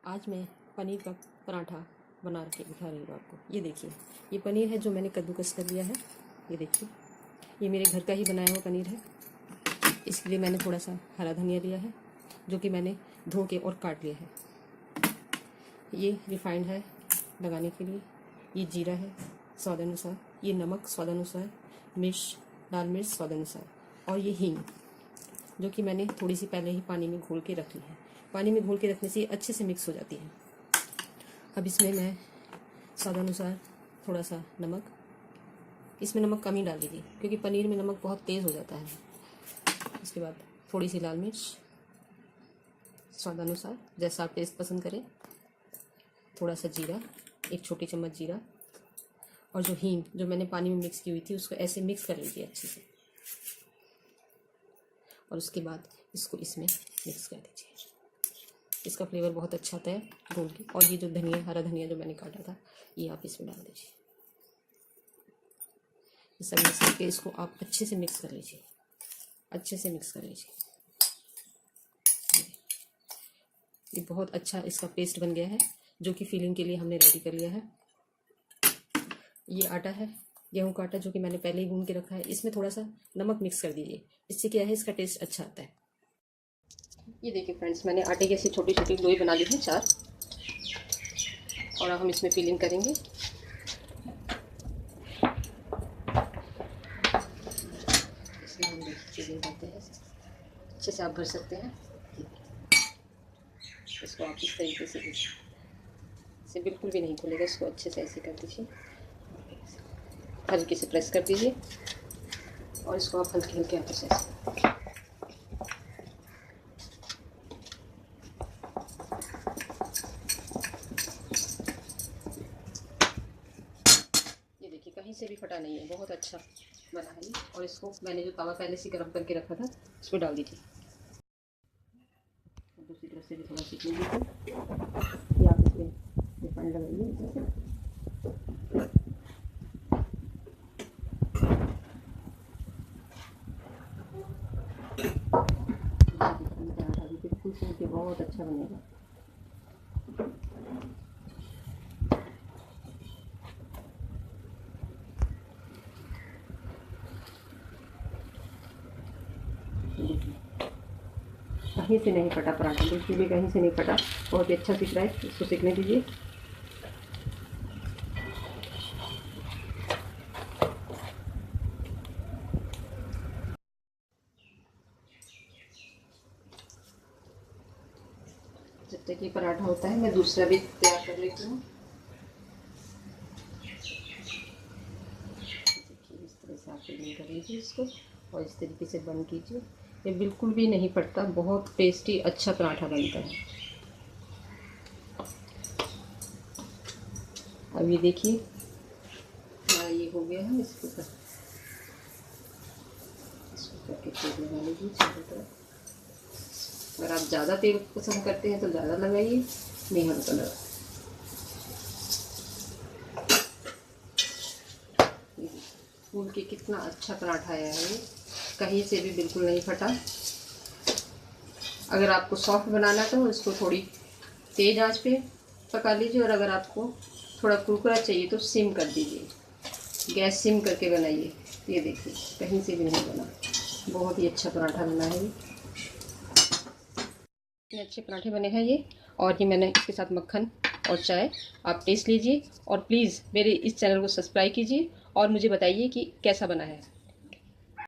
आज मैं पनीर का पराठा बना के दिखा रही हूँ आपको। ये देखिए, ये पनीर है जो मैंने कद्दूकस कर लिया है। ये देखिए, ये मेरे घर का ही बनाया हुआ पनीर है। इसके लिए मैंने थोड़ा सा हरा धनिया लिया है जो कि मैंने धो के और काट लिया है। ये रिफाइंड है लगाने के लिए। ये जीरा है स्वादानुसार। ये नमक स्वादानुसार। मिर्च, लाल मिर्च स्वादानुसार। और ये हींग जो कि मैंने थोड़ी सी पहले ही पानी में घोल के रख ली है। पानी में घोल के रखने से ये अच्छे से मिक्स हो जाती है। अब इसमें मैं स्वादानुसार थोड़ा सा नमक, इसमें नमक कम ही डाल दीजिए क्योंकि पनीर में नमक बहुत तेज़ हो जाता है। इसके बाद थोड़ी सी लाल मिर्च स्वादानुसार, जैसा आप टेस्ट पसंद करें। थोड़ा सा जीरा, एक छोटी चम्मच जीरा। और जो हींग जो मैंने पानी में मिक्स की हुई थी उसको ऐसे मिक्स कर लीजिए अच्छे से। और उसके बाद इसको इसमें मिक्स कर दीजिए। इसका फ्लेवर बहुत अच्छा आता है घोल के। और ये जो धनिया, हरा धनिया जो मैंने काटा था, ये आप इसमें डाल दीजिए। ये सब मिक्स करके इसको आप अच्छे से मिक्स कर लीजिए। अच्छे से मिक्स कर लीजिए। ये बहुत अच्छा इसका पेस्ट बन गया है जो कि फिलिंग के लिए हमने रेडी कर लिया है। ये आटा है, गेहूं का आटा, जो कि मैंने पहले ही गूंद के रखा है। इसमें थोड़ा सा नमक मिक्स कर दीजिए। इससे क्या है, इसका टेस्ट अच्छा आता है। ये देखिए फ्रेंड्स, मैंने आटे की ऐसी छोटी छोटी लोई बना ली है 4। और अब हम इसमें फिलिंग करेंगे। इसमें हम फिलिंग करते हैं, अच्छे से आप भर सकते हैं। इसको आप इस तरीके से इसे बिल्कुल भी नहीं खुलेगा। इसको अच्छे से ऐसे कर दीजिए, हल्के से प्रेस कर दीजिए। और इसको आप हल्के हल्के हाथों से कहीं से भी फटा नहीं है, बहुत अच्छा बना है ये। और इसको मैंने जो तवा पहले से गर्म करके रखा था उसमें डाल दीजिए। दूसरी तरफ से भी थोड़ा सीख लीजिए। ये आप इसमें रिफाइंड लगाइए। पराठा भी बिल्कुल सूख के बहुत अच्छा बनेगा। कहीं से नहीं फटा पराठा, बिल्कुल भी कहीं से नहीं फटा। बहुत ही अच्छा सीख रहा है, इसको सीखने दीजिए। जब तक ये पराठा होता है मैं दूसरा भी तैयार कर लेती हूँ। इस तरह से आप फिलिंग कर लीजिए इसको और इस तरीके से बंद कीजिए। ये बिल्कुल भी नहीं फटता, बहुत टेस्टी अच्छा पराठा बनता है। अब ये देखिए हमारा ये हो गया है। इसको करके तेल लगा लीजिए चारों तरफ। अगर आप ज़्यादा तेल पसंद करते हैं तो ज़्यादा लगाइए, नहीं हल्का लगा। फूल के कितना अच्छा पराठा आया है, ये कहीं से भी बिल्कुल नहीं फटा। अगर आपको सॉफ्ट बनाना तो इसको थोड़ी तेज़ आंच पे पका लीजिए। और अगर आपको थोड़ा कुरकुरा चाहिए तो सिम कर दीजिए, गैस सिम करके बनाइए। ये देखिए कहीं से भी नहीं बना, बहुत ही अच्छा पराठा बना है। इतने अच्छे पराठे बने हैं ये। और ये मैंने इसके साथ मक्खन और चाय, आप टेस्ट लीजिए। और प्लीज़ मेरे इस चैनल को सब्सक्राइब कीजिए और मुझे बताइए कि कैसा बना है।